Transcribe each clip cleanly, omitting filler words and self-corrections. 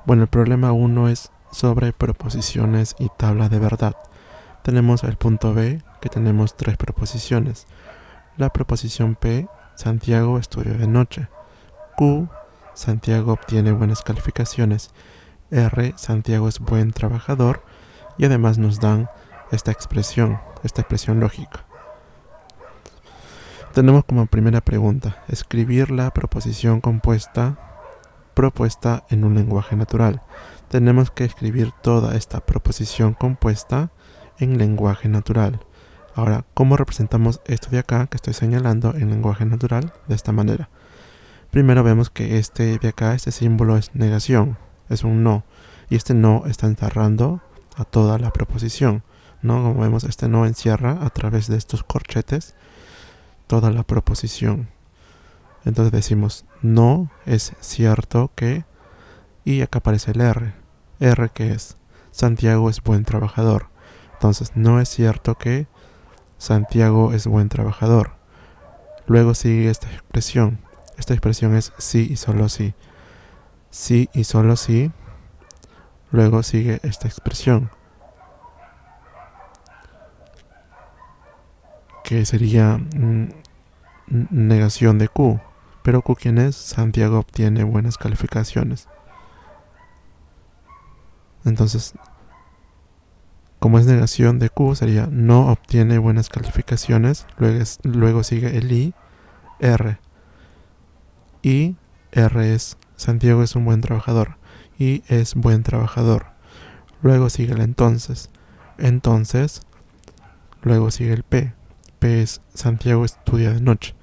Bueno, el problema 1 es sobre proposiciones y tabla de verdad. Tenemos el punto B, que tenemos 3 proposiciones. La proposición P, Santiago estudia de noche. Q, Santiago obtiene buenas calificaciones. R, Santiago es buen trabajador. Y además nos dan esta expresión lógica. Tenemos como primera pregunta, escribir la proposición propuesta en un lenguaje natural. Tenemos que escribir toda esta proposición compuesta en lenguaje natural. Ahora, ¿cómo representamos esto de acá que estoy señalando en lenguaje natural? De esta manera. Primero vemos que este de acá, este símbolo es negación, es un no. Y este no está encerrando a toda la proposición, ¿no? Como vemos, este no encierra a través de estos corchetes toda la proposición. Entonces decimos, no es cierto que, y acá aparece el R. R que es, Santiago es buen trabajador. Entonces, no es cierto que Santiago es buen trabajador. Luego sigue esta expresión. Esta expresión es sí y solo sí. Sí y solo sí. Luego sigue esta expresión, que sería negación de Q. Pero Q, ¿quién es? Santiago obtiene buenas calificaciones. Entonces, como es negación de Q, sería no obtiene buenas calificaciones. Luego sigue el I, R. Y R es Santiago es un buen trabajador. Y es buen trabajador. Luego sigue el entonces. Entonces, luego sigue el P. P es Santiago estudia de noche.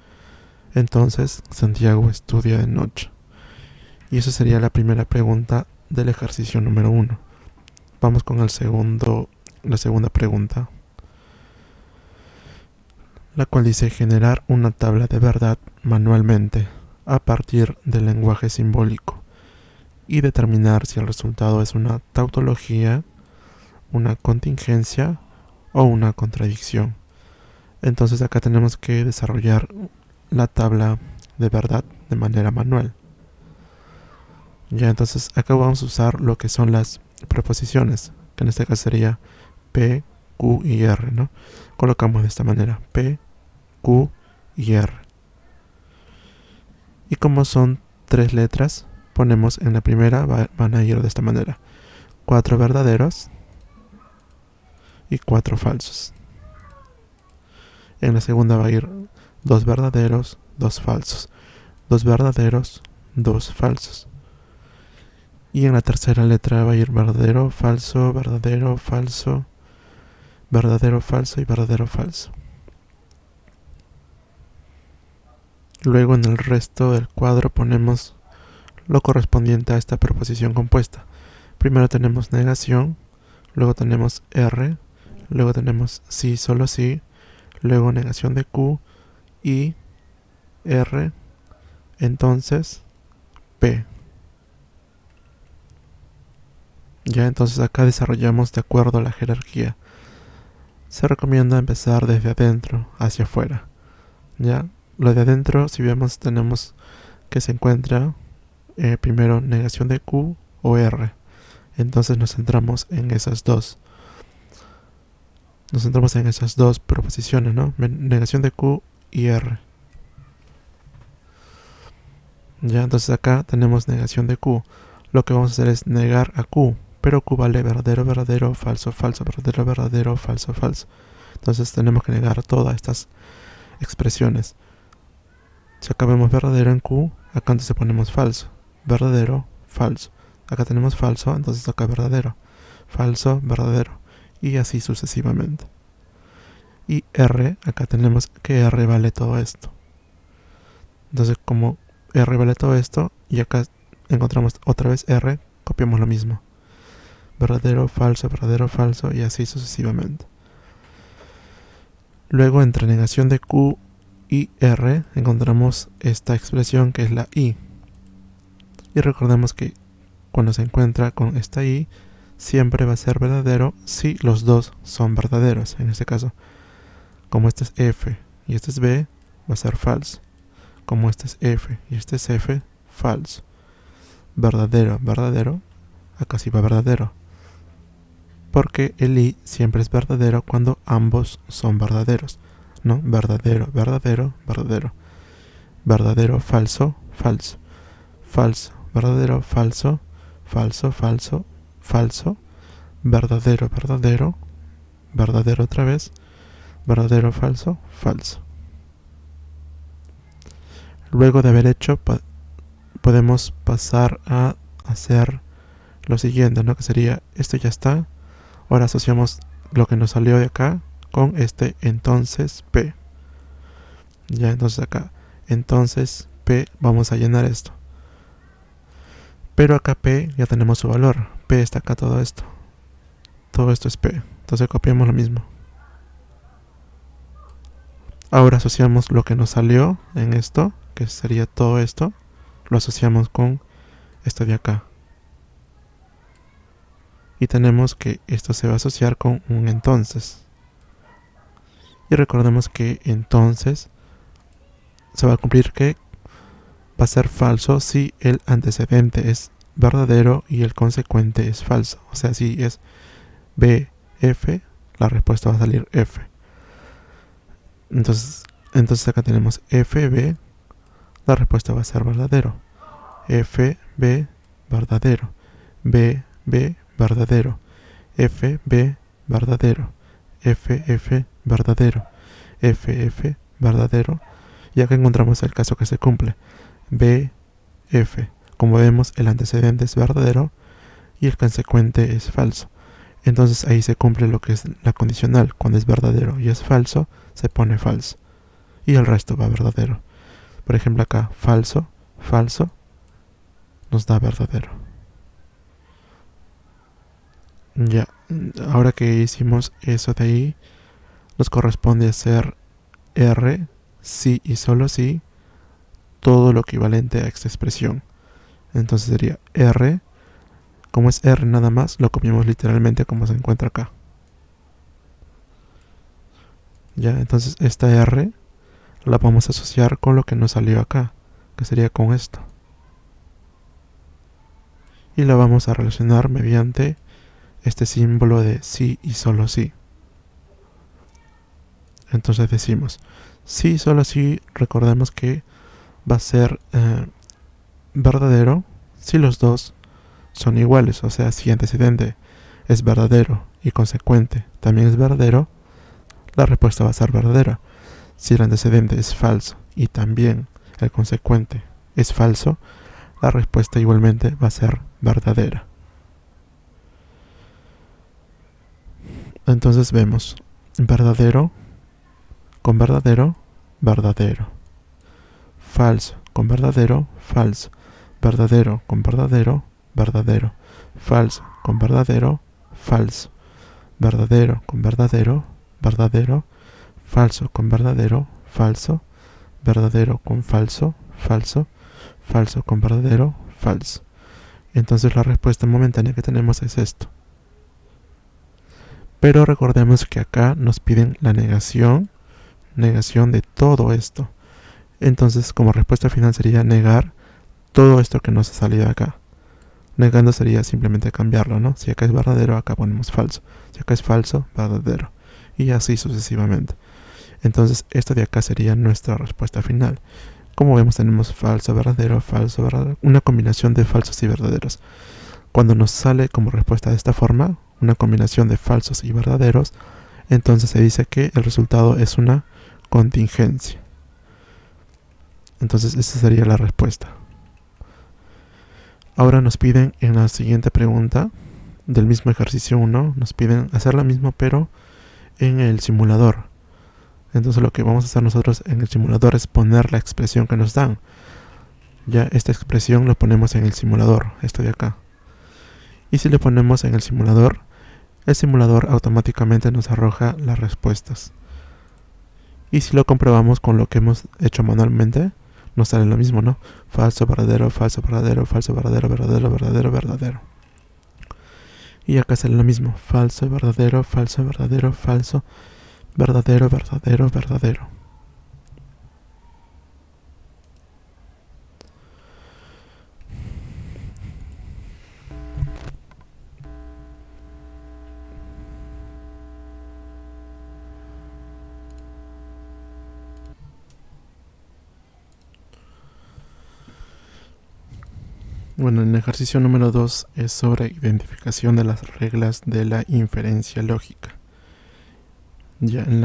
Entonces, Santiago estudia de noche. Y esa sería la primera pregunta del ejercicio número 1. Vamos con la segunda pregunta, la cual dice generar una tabla de verdad manualmente a partir del lenguaje simbólico y determinar si el resultado es una tautología, una contingencia o una contradicción. Entonces acá tenemos que desarrollar la tabla de verdad de manera manual. Ya, entonces acá vamos a usar lo que son las preposiciones, que en este caso sería P, Q y R, ¿no? Colocamos de esta manera, P, Q y R. Y como son 3 letras, ponemos en la primera, van a ir de esta manera, 4 verdaderos y 4 falsos. En la segunda va a ir 2 verdaderos, 2 falsos, 2 verdaderos, 2 falsos. Y en la tercera letra va a ir verdadero, falso, verdadero, falso, verdadero, falso y verdadero, falso. Luego en el resto del cuadro ponemos lo correspondiente a esta proposición compuesta. Primero tenemos negación, luego tenemos R, luego tenemos sí, solo sí, luego negación de Q, y R, entonces P. Ya, entonces acá desarrollamos de acuerdo a la jerarquía. Se recomienda empezar desde adentro hacia afuera. Ya, lo de adentro, si vemos, tenemos que se encuentra primero negación de Q o R. Entonces nos centramos en esas dos. Nos centramos en esas dos proposiciones, ¿no? Negación de Q y R. Ya, entonces acá tenemos negación de Q. Lo que vamos a hacer es negar a Q. Pero Q vale verdadero, verdadero, falso, falso, verdadero, verdadero, falso, falso. Entonces tenemos que negar todas estas expresiones. Si acá vemos verdadero en Q, acá entonces ponemos falso. Verdadero, falso. Acá tenemos falso, entonces acá verdadero. Falso, verdadero. Y así sucesivamente. Y R, acá tenemos que R vale todo esto. Entonces como R vale todo esto, y acá encontramos otra vez R, copiamos lo mismo. Verdadero, falso, y así sucesivamente. Luego, entre negación de Q y R, encontramos esta expresión que es la I. Y recordemos que cuando se encuentra con esta I, siempre va a ser verdadero si los dos son verdaderos. En este caso, como este es F y este es B, va a ser falso. Como este es F y este es F, falso. Verdadero, verdadero, acá sí va verdadero. Porque el i siempre es verdadero cuando ambos son verdaderos, ¿no? Verdadero, verdadero, verdadero. Verdadero, falso, falso. Falso, verdadero, falso, falso, falso, falso. Verdadero, verdadero, verdadero otra vez. Verdadero, falso, falso. Luego de haber hecho, podemos pasar a hacer lo siguiente, ¿no? Que sería, esto ya está. Ahora asociamos lo que nos salió de acá con este entonces P. Ya, entonces acá, entonces P, vamos a llenar esto. Pero acá P ya tenemos su valor. P está acá todo esto. Todo esto es P. Entonces copiamos lo mismo. Ahora asociamos lo que nos salió en esto, que sería todo esto. Lo asociamos con esto de acá. Y tenemos que esto se va a asociar con un entonces. Y recordemos que entonces se va a cumplir que va a ser falso si el antecedente es verdadero y el consecuente es falso. O sea, si es B, F, la respuesta va a salir F. Entonces acá tenemos FB, la respuesta va a ser verdadero. FB, verdadero. BB, verdadero. FB, verdadero. FF, verdadero. FF, verdadero. Y acá encontramos el caso que se cumple. BF. Como vemos, el antecedente es verdadero y el consecuente es falso. Entonces ahí se cumple lo que es la condicional. Cuando es verdadero y es falso, se pone falso. Y el resto va verdadero. Por ejemplo acá, falso, falso, nos da verdadero. Ya, ahora que hicimos eso de ahí, nos corresponde hacer R, sí y solo sí, todo lo equivalente a esta expresión. Entonces sería R, como es R nada más, lo copiamos literalmente como se encuentra acá. Ya, entonces esta R la vamos a asociar con lo que nos salió acá, que sería con esto. Y la vamos a relacionar mediante este símbolo de sí y solo sí. Entonces decimos, sí, solo sí, recordemos que va a ser verdadero si los dos son iguales. O sea, si antecedente es verdadero y consecuente también es verdadero, la respuesta va a ser verdadera. Si el antecedente es falso y también el consecuente es falso, la respuesta igualmente va a ser verdadera. Entonces vemos verdadero con verdadero, verdadero. Falso con verdadero, falso. Verdadero con verdadero, verdadero. Falso con verdadero, falso. Verdadero con verdadero, verdadero. Falso con verdadero, falso. Verdadero con falso, falso. Falso con verdadero, falso. Entonces la respuesta momentánea que tenemos es esto. Pero recordemos que acá nos piden la negación de todo esto. Entonces como respuesta final sería negar todo esto que nos ha salido acá. Negando sería simplemente cambiarlo, ¿no? Si acá es verdadero, acá ponemos falso. Si acá es falso, verdadero. Y así sucesivamente. Entonces esto de acá sería nuestra respuesta final. Como vemos tenemos falso, verdadero, una combinación de falsos y verdaderos. Cuando nos sale como respuesta de esta forma, una combinación de falsos y verdaderos, entonces se dice que el resultado es una contingencia. Entonces esa sería la respuesta. Ahora nos piden en la siguiente pregunta del mismo ejercicio 1, nos piden hacer lo mismo pero en el simulador. Entonces lo que vamos a hacer nosotros en el simulador es poner la expresión que nos dan. Ya esta expresión lo ponemos en el simulador, esto de acá. Y si le ponemos en el simulador automáticamente nos arroja las respuestas. Y si lo comprobamos con lo que hemos hecho manualmente, nos sale lo mismo, ¿no? Falso, verdadero, falso, verdadero, falso, verdadero, verdadero, verdadero, verdadero. Y acá sale lo mismo. Falso, verdadero, falso, verdadero, falso, verdadero, verdadero, verdadero. Bueno, el ejercicio número 2 es sobre identificación de las reglas de la inferencia lógica. Ya en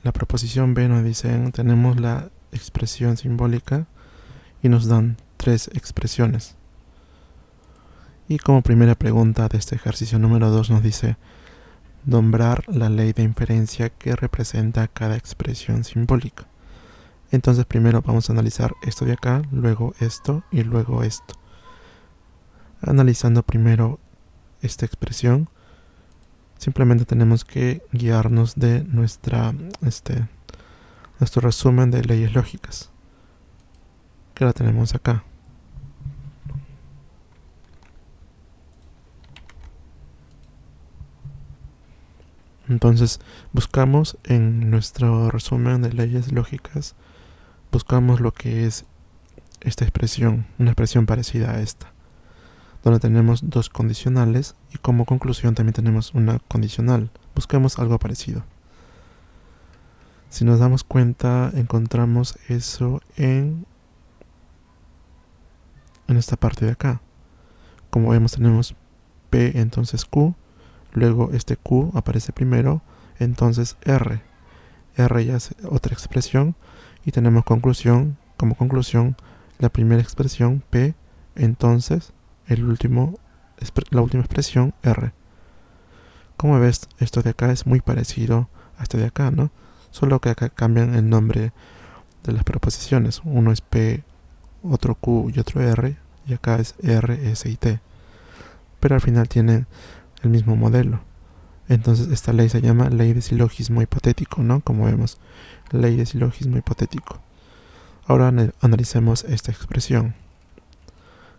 la proposición B nos dicen, tenemos la expresión simbólica y nos dan 3 expresiones. Y como primera pregunta de este ejercicio número 2 nos dice, nombrar la ley de inferencia que representa cada expresión simbólica. Entonces primero vamos a analizar esto de acá, luego esto y luego esto. Analizando primero esta expresión, simplemente tenemos que guiarnos de nuestro resumen de leyes lógicas, que la tenemos acá. Entonces buscamos en nuestro resumen de leyes lógicas, buscamos lo que es esta expresión, una expresión parecida a esta, donde tenemos 2 condicionales y como conclusión también tenemos una condicional. Buscamos algo parecido. Si nos damos cuenta, encontramos eso en esta parte de acá. Como vemos, tenemos P, entonces Q, luego este Q aparece primero, entonces R. R ya es otra expresión y tenemos conclusión, como conclusión la primera expresión P, entonces la última expresión R. Como ves, esto de acá es muy parecido a este de acá, ¿no? Solo que acá cambian el nombre de las proposiciones. Uno es P, otro Q y otro R, y acá es R, S y T. Pero al final tienen el mismo modelo. Entonces esta ley se llama ley de silogismo hipotético, ¿no? Como vemos, ley de silogismo hipotético. Ahora analicemos esta expresión,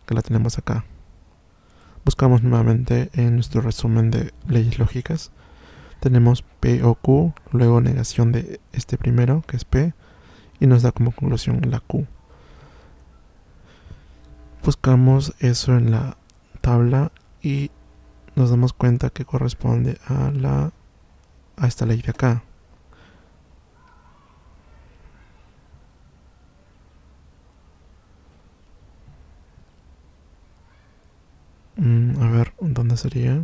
que la tenemos acá. Buscamos nuevamente en nuestro resumen de leyes lógicas. Tenemos P o Q, luego negación de este primero, que es P, y nos da como conclusión la Q. Buscamos eso en la tabla y nos damos cuenta que corresponde a esta ley de acá. A ver, ¿dónde sería?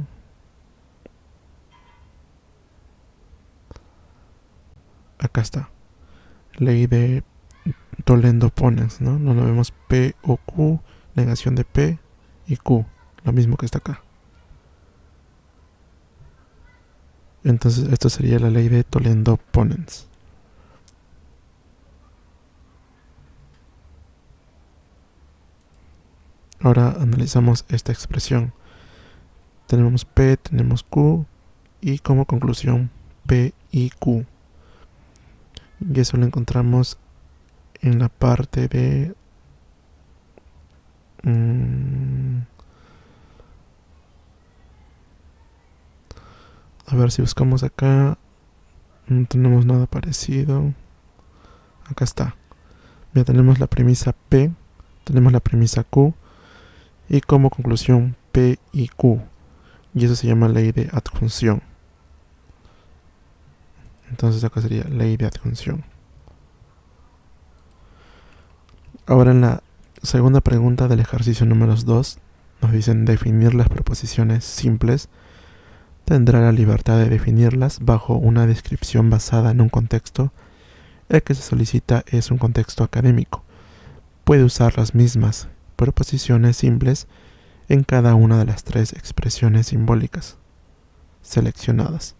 Acá está. Ley de Toledo-Ponens, ¿no? Nos vemos P o Q, negación de P y Q, lo mismo que está acá. Entonces esto sería la ley de Toledo-Ponens. Ahora analizamos esta expresión. Tenemos P, tenemos Q y como conclusión P y Q. Y eso lo encontramos en la parte de... a ver si buscamos acá. No tenemos nada parecido. Acá está. Ya tenemos la premisa P, tenemos la premisa Q y como conclusión P y Q. Y eso se llama ley de adjunción. Entonces acá sería ley de adjunción. Ahora en la segunda pregunta del ejercicio número 2 nos dicen definir las proposiciones simples. Tendrá la libertad de definirlas bajo una descripción basada en un contexto. El que se solicita es un contexto académico. Puede usar las mismas proposiciones simples en cada una de las 3 expresiones simbólicas seleccionadas.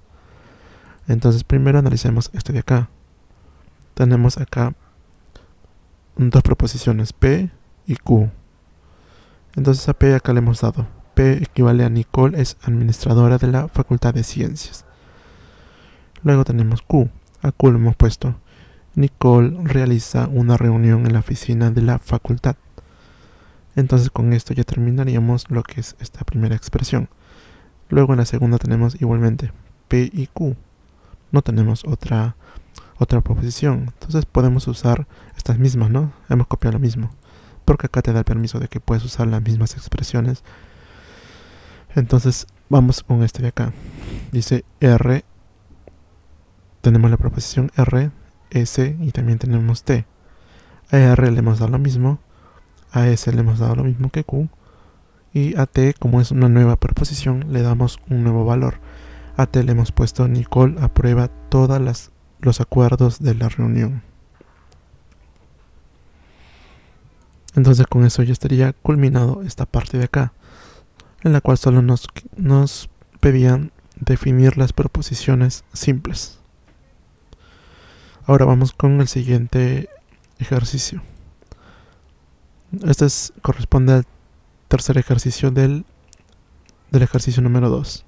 Entonces primero analicemos esto de acá. Tenemos acá 2 proposiciones, P y Q. Entonces a P acá le hemos dado. P equivale a Nicole, es administradora de la Facultad de Ciencias. Luego tenemos Q. A Q le hemos puesto Nicole realiza una reunión en la oficina de la facultad. Entonces con esto ya terminaríamos lo que es esta primera expresión. Luego en la segunda tenemos igualmente P y Q. No tenemos otra proposición. Entonces podemos usar estas mismas, ¿no? Hemos copiado lo mismo. Porque acá te da el permiso de que puedes usar las mismas expresiones. Entonces vamos con este de acá. Dice R. Tenemos la proposición R, S y también tenemos T. A R le hemos dado lo mismo. A S le hemos dado lo mismo que Q. Y a T, como es una nueva proposición, le damos un nuevo valor. A T le hemos puesto Nicole aprueba todos los acuerdos de la reunión. Entonces con eso ya estaría culminado esta parte de acá, en la cual solo nos pedían definir las proposiciones simples. Ahora vamos con el siguiente ejercicio. Este corresponde al tercer ejercicio del ejercicio número 2,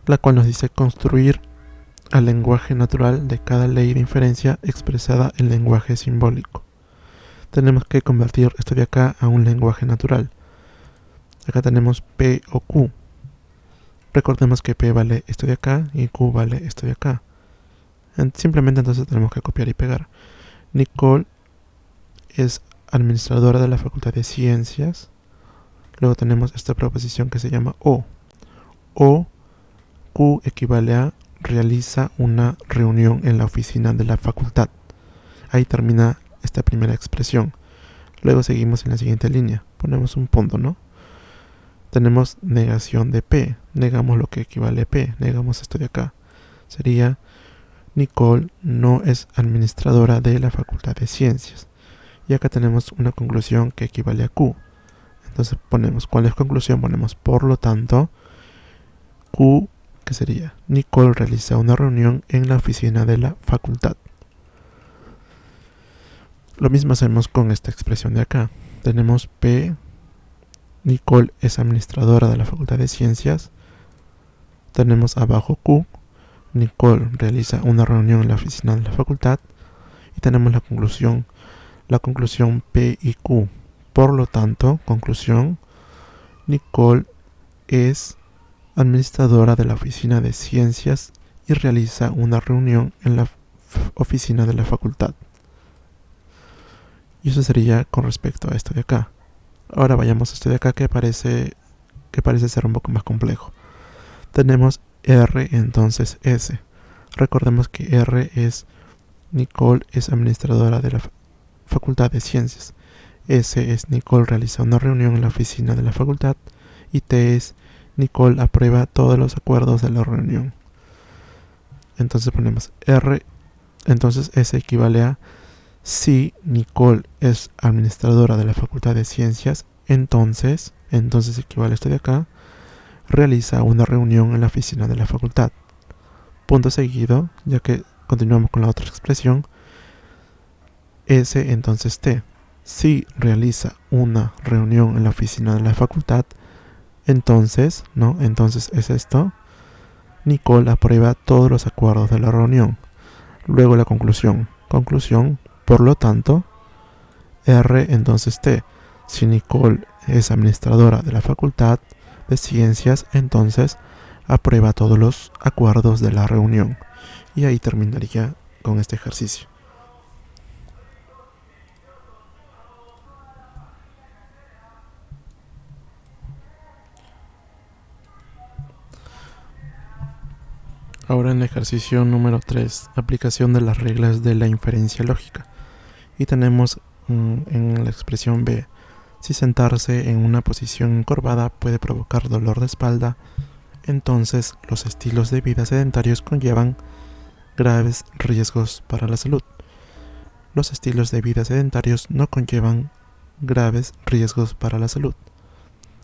la cual nos dice construir al lenguaje natural de cada ley de inferencia expresada en lenguaje simbólico. Tenemos que convertir esto de acá a un lenguaje natural. Acá tenemos P o Q. Recordemos que P vale esto de acá y Q vale esto de acá. Simplemente entonces tenemos que copiar y pegar. Nicole es administradora de la Facultad de Ciencias. Luego tenemos esta proposición que se llama O. O, Q equivale a realiza una reunión en la oficina de la facultad. Ahí termina esta primera expresión. Luego seguimos en la siguiente línea. Ponemos un punto, ¿no? Tenemos negación de P. Negamos lo que equivale a P. Negamos esto de acá. Sería Nicole no es administradora de la Facultad de Ciencias. Y acá tenemos una conclusión que equivale a Q. Entonces ponemos, ¿cuál es conclusión? Ponemos, por lo tanto, Q, que sería Nicole realiza una reunión en la oficina de la facultad. Lo mismo hacemos con esta expresión de acá. Tenemos P, Nicole es administradora de la Facultad de Ciencias. Tenemos abajo Q, Nicole realiza una reunión en la oficina de la facultad. Y tenemos la conclusión P y Q. Por lo tanto, conclusión, Nicole es administradora de la oficina de ciencias y realiza una reunión en la oficina de la facultad. Y eso sería con respecto a esto de acá. Ahora vayamos a esto de acá que parece ser un poco más complejo. Tenemos R, entonces S. Recordemos que R es Nicole es administradora de la Facultad de Ciencias. S es Nicole realiza una reunión en la oficina de la facultad. Y T es Nicole aprueba todos los acuerdos de la reunión. Entonces ponemos R. Entonces S equivale a si Nicole es administradora de la Facultad de Ciencias, entonces equivale a esto de acá, realiza una reunión en la oficina de la facultad. Punto seguido, ya que continuamos con la otra expresión, S entonces T. Si realiza una reunión en la oficina de la facultad, entonces es esto, Nicole aprueba todos los acuerdos de la reunión. Luego la conclusión, por lo tanto, R entonces T. Si Nicole es administradora de la Facultad de Ciencias, entonces aprueba todos los acuerdos de la reunión. Y ahí terminaría con este ejercicio. Ahora en el ejercicio número 3, aplicación de las reglas de la inferencia lógica. Y tenemos en la expresión B, si sentarse en una posición encorvada puede provocar dolor de espalda, entonces los estilos de vida sedentarios conllevan graves riesgos para la salud. Los estilos de vida sedentarios no conllevan graves riesgos para la salud.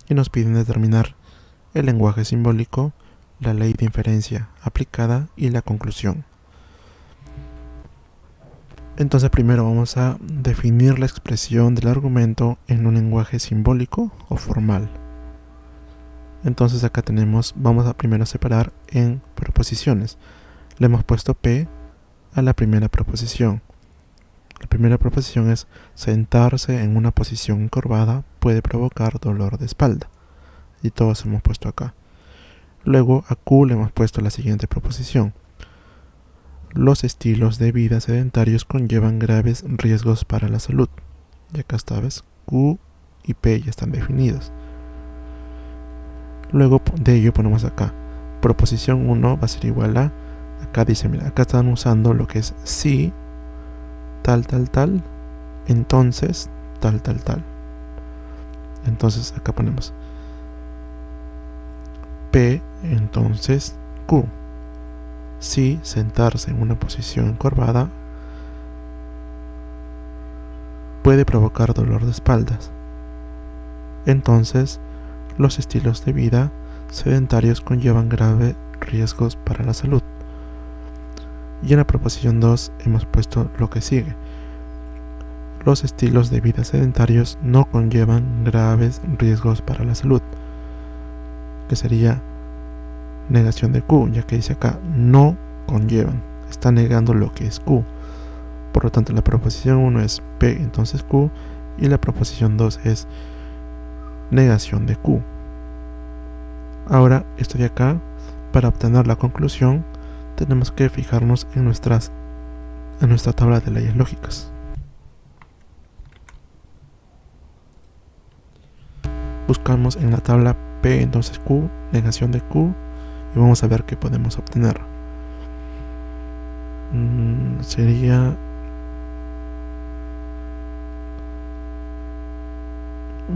Y nos piden determinar el lenguaje simbólico, la ley de inferencia aplicada y la conclusión. Entonces primero vamos a definir la expresión del argumento en un lenguaje simbólico o formal. Entonces acá vamos a primero separar en proposiciones. Le hemos puesto P a la primera proposición. La primera proposición es sentarse en una posición encorvada puede provocar dolor de espalda. Y todos hemos puesto acá. Luego a Q le hemos puesto la siguiente proposición. Los estilos de vida sedentarios conllevan graves riesgos para la salud. Y acá está, ¿ves? Q y P ya están definidos. Luego de ello ponemos acá. Proposición 1 va a ser igual a... Acá dice, mira, acá están usando lo que es si, tal, entonces, tal, tal, tal. Entonces acá ponemos P, entonces Q. Si sentarse en una posición encorvada puede provocar dolor de espaldas, entonces los estilos de vida sedentarios conllevan graves riesgos para la salud. Y en la proposición 2 hemos puesto lo que sigue. Los estilos de vida sedentarios no conllevan graves riesgos para la salud, que sería negación de Q, ya que dice acá no conllevan, está negando lo que es Q. Por lo tanto, la proposición 1 es P, entonces Q, y la proposición 2 es negación de Q. Ahora, esto de acá, para obtener la conclusión, tenemos que fijarnos en nuestra tabla de leyes lógicas. Buscamos en la tabla P, entonces Q, negación de Q, y vamos a ver qué podemos obtener. Sería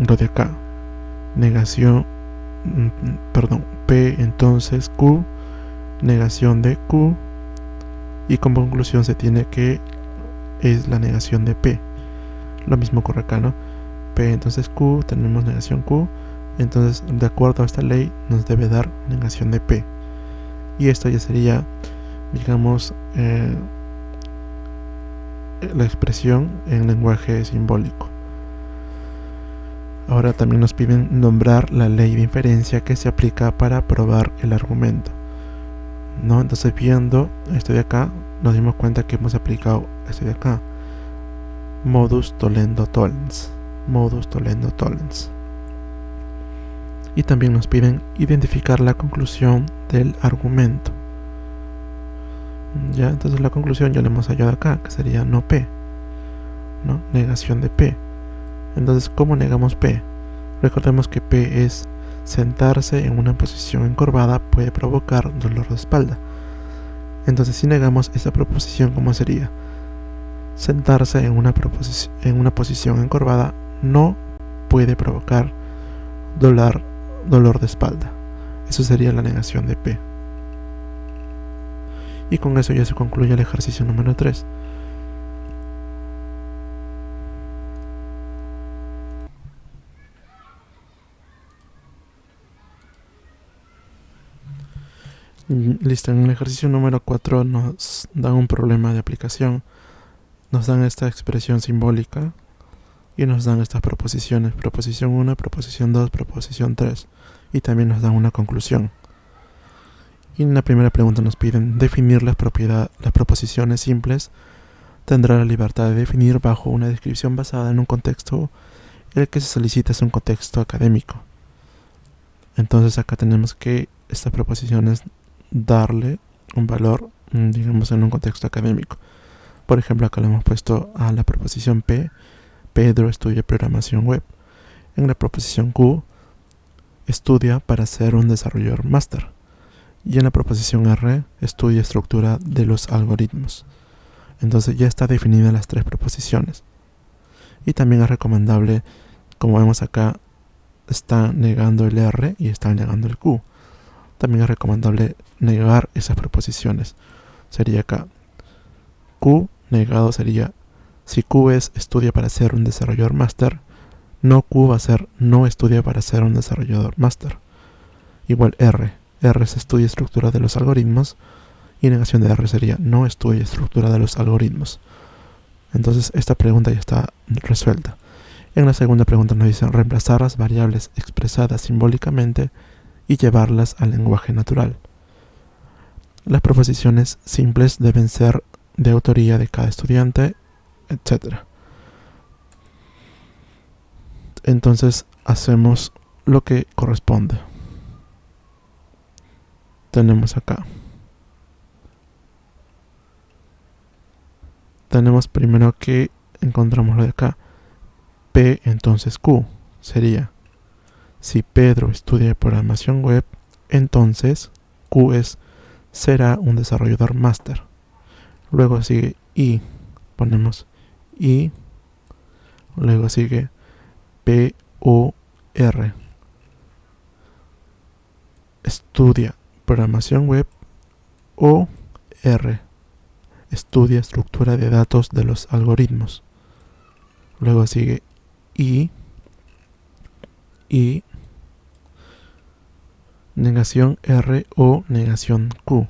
lo de acá, negación, P, entonces Q, negación de Q, y como conclusión se tiene que es la negación de P. Lo mismo ocurre acá, ¿no? P, entonces Q, tenemos negación Q, entonces de acuerdo a esta ley nos debe dar negación de P. Y esto ya sería, digamos, la expresión en lenguaje simbólico. Ahora también nos piden nombrar la ley de inferencia que se aplica para probar el argumento, ¿no? Entonces, viendo esto de acá, nos dimos cuenta que hemos aplicado esto de acá, modus tollendo tollens, modus tollendo tollens. Y también nos piden identificar la conclusión del argumento. Ya, entonces la conclusión ya le hemos hallado acá, que sería no P, ¿no? Negación de P. Entonces, ¿cómo negamos P? Recordemos que P es sentarse en una posición encorvada puede provocar dolor de espalda. Entonces, si negamos esta proposición, ¿cómo sería? Sentarse en una posición encorvada no puede provocar dolor de espalda. Eso sería la negación de P. Y con eso ya se concluye el ejercicio número 3. Listo, en el ejercicio número 4 nos dan un problema de aplicación. Nos dan esta expresión simbólica y nos dan estas proposiciones, proposición 1, proposición 2, proposición 3, y también nos dan una conclusión. Y en la primera pregunta nos piden definir las proposiciones simples. Tendrá la libertad de definir bajo una descripción basada en un contexto. El que se solicita es un contexto académico. Entonces acá tenemos que estas proposiciones darle un valor, digamos, en un contexto académico. Por ejemplo, acá le hemos puesto a la proposición P, Pedro estudia programación web. En la proposición Q, estudia para ser un desarrollador máster. Y en la proposición R, estudia estructura de los algoritmos. Entonces ya está definida las tres proposiciones. Y también es recomendable, como vemos acá, está negando el R y está negando el Q. También es recomendable negar esas proposiciones. Sería acá, Q negado sería, si Q es estudia para ser un desarrollador máster, no Q va a ser no estudia para ser un desarrollador máster. Igual R se estudia estructura de los algoritmos, y negación de R sería no estudia estructura de los algoritmos. Entonces esta pregunta ya está resuelta. En la segunda pregunta nos dicen reemplazar las variables expresadas simbólicamente y llevarlas al lenguaje natural. Las proposiciones simples deben ser de autoría de cada estudiante, etc. Entonces hacemos lo que corresponde. Tenemos acá. Tenemos primero que encontramos lo de acá. P, entonces Q, sería, si Pedro estudia programación web, entonces Q será un desarrollador máster. Luego sigue I, ponemos I, Luego sigue POR. Estudia programación web. OR. Estudia estructura de datos de los algoritmos. Luego sigue I. Negación R o negación Q.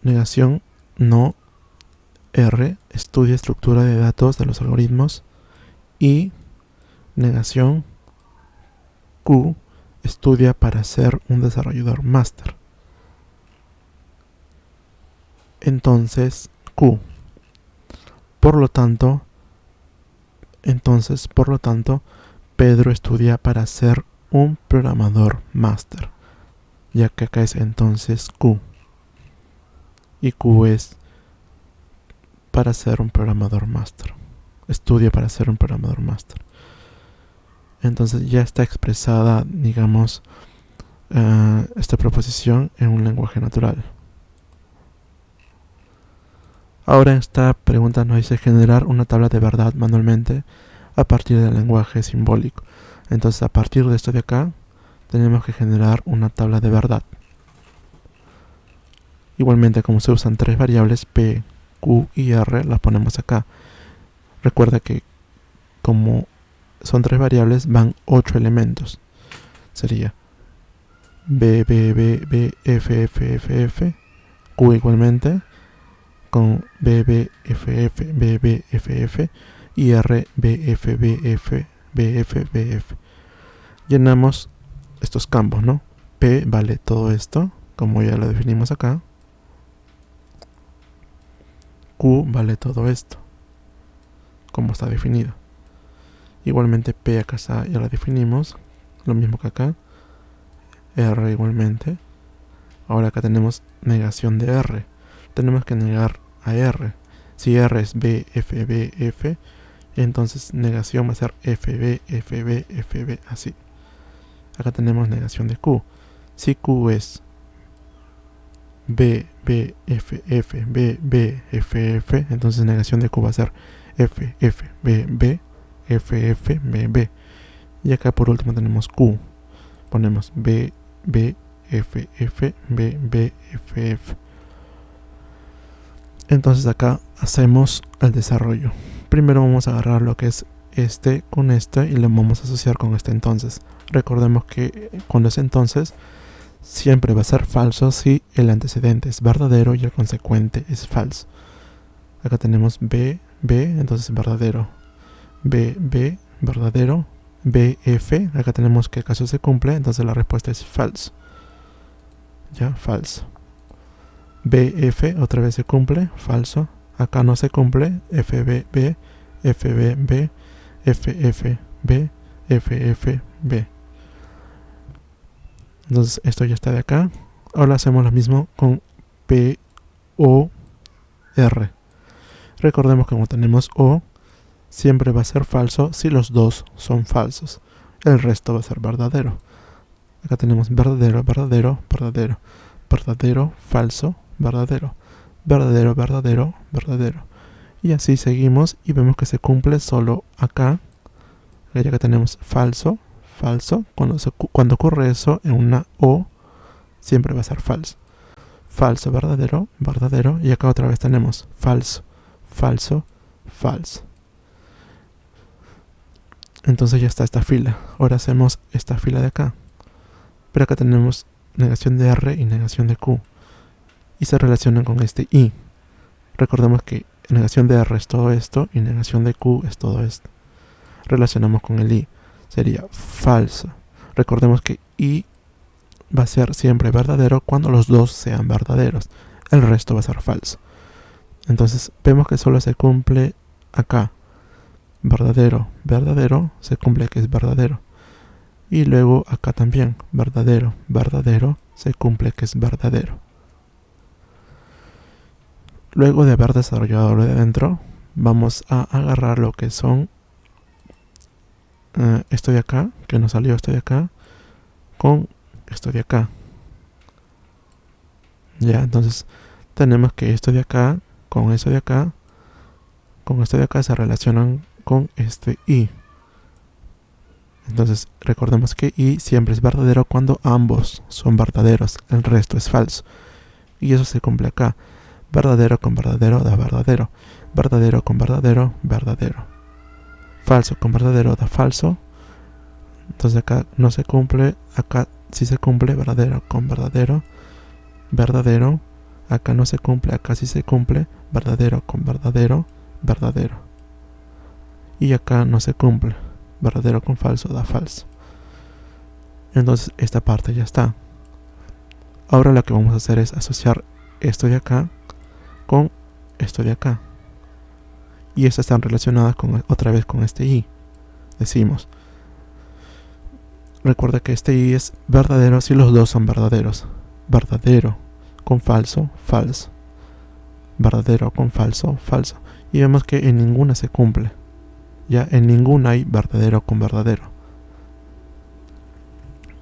Negación no R. Estudia estructura de datos de los algoritmos. Y negación Q. Estudia para ser un desarrollador máster. Entonces Q. Por lo tanto, Pedro estudia para ser un programador máster, ya que acá es entonces Q. Y Q es para ser un programador máster. Estudia para ser un programador máster. Entonces ya está expresada, digamos, esta proposición en un lenguaje natural. Ahora esta pregunta nos dice generar una tabla de verdad manualmente a partir del lenguaje simbólico. Entonces a partir de esto de acá tenemos que generar una tabla de verdad. Igualmente, como se usan tres variables P, Q y R, las ponemos acá. Recuerda que como son tres variables van 8 elementos. Sería B, B, B, B, F, F, F, F, Q igualmente, con B, B, F, F, B, B, F, F y R, B, F, B, F, B, F, B, F. Llenamos estos campos, ¿no? P vale todo esto, como ya lo definimos acá. Q vale todo esto, como está definido. Igualmente P acá está, ya lo definimos, lo mismo que acá. R igualmente. Ahora acá tenemos negación de R. Tenemos que negar a R. Si R es B, F, B, F, entonces negación va a ser F, B, F, B, F, B, así. Acá tenemos negación de Q. Si Q es B, B, F, F, B, B, F, F, entonces negación de Q va a ser F, F, B, B, F, F, B, B. Y acá por último tenemos Q. Ponemos B, B, F, F, B, B, F, F. Entonces acá hacemos el desarrollo. Primero vamos a agarrar lo que es este con este y lo vamos a asociar con este entonces. Recordemos que cuando es entonces siempre va a ser falso si el antecedente es verdadero y el consecuente es falso. Acá tenemos B, B, entonces verdadero. B, B, verdadero. B, F, acá tenemos que el caso se cumple, entonces la respuesta es falso. Ya, falso. B, F, otra vez se cumple, falso. Acá no se cumple, F, B, B, F, B, B, F, F, B, F, F, B. Entonces esto ya está de acá. Ahora hacemos lo mismo con P, O, R. Recordemos que como tenemos O, siempre va a ser falso si los dos son falsos. El resto va a ser verdadero. Acá tenemos verdadero, verdadero, verdadero, verdadero, falso, verdadero, verdadero, verdadero, verdadero. Y así seguimos y vemos que se cumple solo acá. Ya que tenemos falso, falso. Cuando ocurre eso en una O, siempre va a ser falso. Falso, verdadero, verdadero. Y acá otra vez tenemos falso, falso, falso. Entonces ya está esta fila. Ahora hacemos esta fila de acá. Pero acá tenemos negación de R y negación de Q. Y se relacionan con este I. Recordemos que negación de R es todo esto y negación de Q es todo esto. Relacionamos con el I. Sería falso. Recordemos que I va a ser siempre verdadero cuando los dos sean verdaderos. El resto va a ser falso. Entonces vemos que solo se cumple acá. Verdadero, verdadero, se cumple que es verdadero. Y luego acá también, verdadero, verdadero, se cumple que es verdadero. Luego de haber desarrollado lo de adentro, vamos a agarrar lo que son esto de acá, que nos salió esto de acá, con esto de acá. Ya, entonces tenemos que esto de acá, con eso de acá, con esto de acá se relacionan con este y. Entonces recordemos que y siempre es verdadero cuando ambos son verdaderos, el resto es falso. Y eso se cumple acá. Verdadero con verdadero da verdadero. Verdadero con verdadero, verdadero. Falso con verdadero da falso. Entonces acá no se cumple, acá sí se cumple. Verdadero con verdadero, verdadero. Acá no se cumple, acá sí se cumple. Verdadero con verdadero, verdadero. Y acá no se cumple. Verdadero con falso da falso. Entonces esta parte ya está. Ahora lo que vamos a hacer es asociar esto de acá con esto de acá. Y estas están relacionadas otra vez con este y. Decimos, recuerda que este y es verdadero si los dos son verdaderos. Verdadero con falso, falso. Verdadero con falso, falso. Y vemos que en ninguna se cumple. Ya en ninguna hay verdadero con verdadero.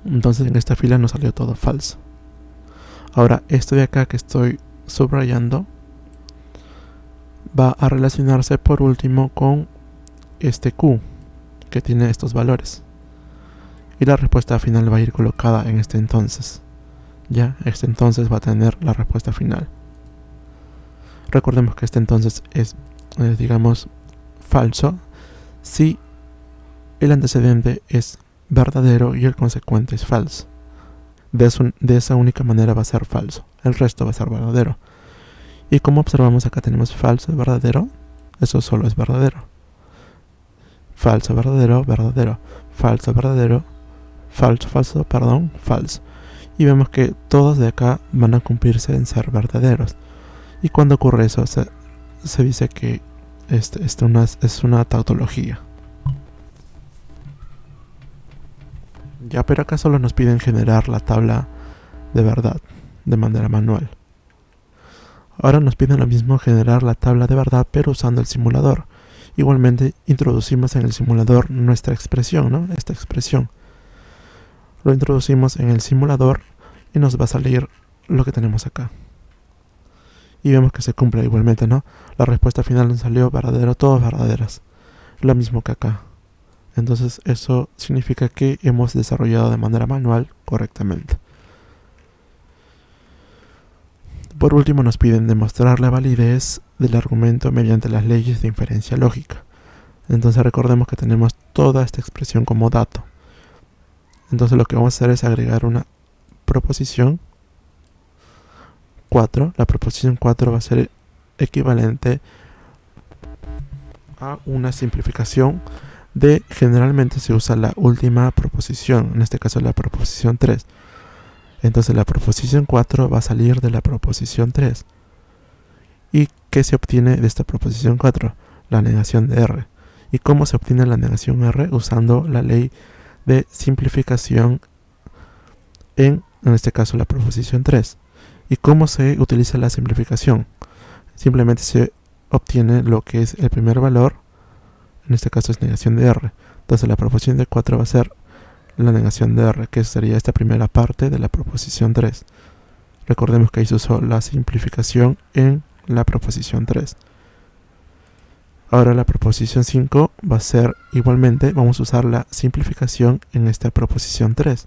Entonces en esta fila nos salió todo falso. Ahora esto de acá que estoy subrayando va a relacionarse por último con este Q que tiene estos valores. Y la respuesta final va a ir colocada en este entonces. Ya, este entonces va a tener la respuesta final. Recordemos que este entonces es, digamos, falso si el antecedente es verdadero y el consecuente es falso. De esa única manera va a ser falso. El resto va a ser verdadero. Y como observamos acá tenemos falso y verdadero. Eso solo es verdadero. Falso, verdadero, verdadero. Falso, verdadero. Falso, falso, perdón, falso. Y vemos que todos de acá van a cumplirse en ser verdaderos. Y cuando ocurre eso se dice que es una tautología. Ya, pero acá solo nos piden generar la tabla de verdad de manera manual. Ahora nos piden lo mismo, generar la tabla de verdad pero usando el simulador. Igualmente introducimos en el simulador nuestra expresión, ¿no? Esta expresión. Lo introducimos en el simulador y nos va a salir lo que tenemos acá. Y vemos que se cumple igualmente, ¿no? La respuesta final nos salió verdadero, todas verdaderas. Lo mismo que acá. Entonces eso significa que hemos desarrollado de manera manual correctamente. Por último nos piden demostrar la validez del argumento mediante las leyes de inferencia lógica. Entonces recordemos que tenemos toda esta expresión como dato. Entonces lo que vamos a hacer es agregar una proposición 4. La proposición 4 va a ser equivalente a una simplificación de, generalmente se usa la última proposición, en este caso la proposición 3. Entonces la proposición 4 va a salir de la proposición 3. ¿Y qué se obtiene de esta proposición 4? La negación de R. ¿Y cómo se obtiene la negación R? Usando la ley de simplificación en este caso la proposición 3. ¿Y cómo se utiliza la simplificación? Simplemente se obtiene lo que es el primer valor, en este caso es negación de R. Entonces la proposición de 4 va a ser la negación de R, que sería esta primera parte de la proposición 3. Recordemos que ahí se usó la simplificación en la proposición 3. Ahora la proposición 5 va a ser igualmente, vamos a usar la simplificación en esta proposición 3.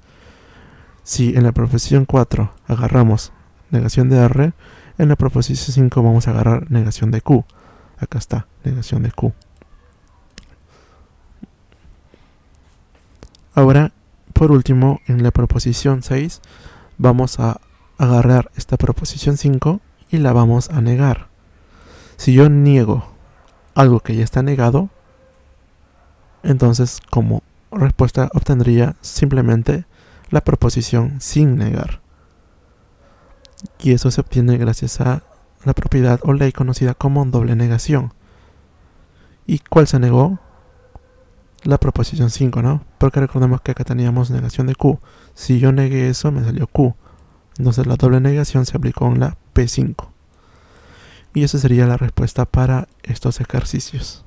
Si en la proposición 4 agarramos negación de R, en la proposición 5 vamos a agarrar negación de Q. Acá está, negación de Q. Ahora, por último, en la proposición 6 vamos a agarrar esta proposición 5 y la vamos a negar. Si yo niego algo que ya está negado, entonces como respuesta obtendría simplemente la proposición sin negar. Y eso se obtiene gracias a la propiedad o ley conocida como doble negación. ¿Y cuál se negó? La proposición 5, ¿no? Porque recordemos que acá teníamos negación de Q. Si yo negué eso, me salió Q. Entonces la doble negación se aplicó en la P5. Y esa sería la respuesta para estos ejercicios.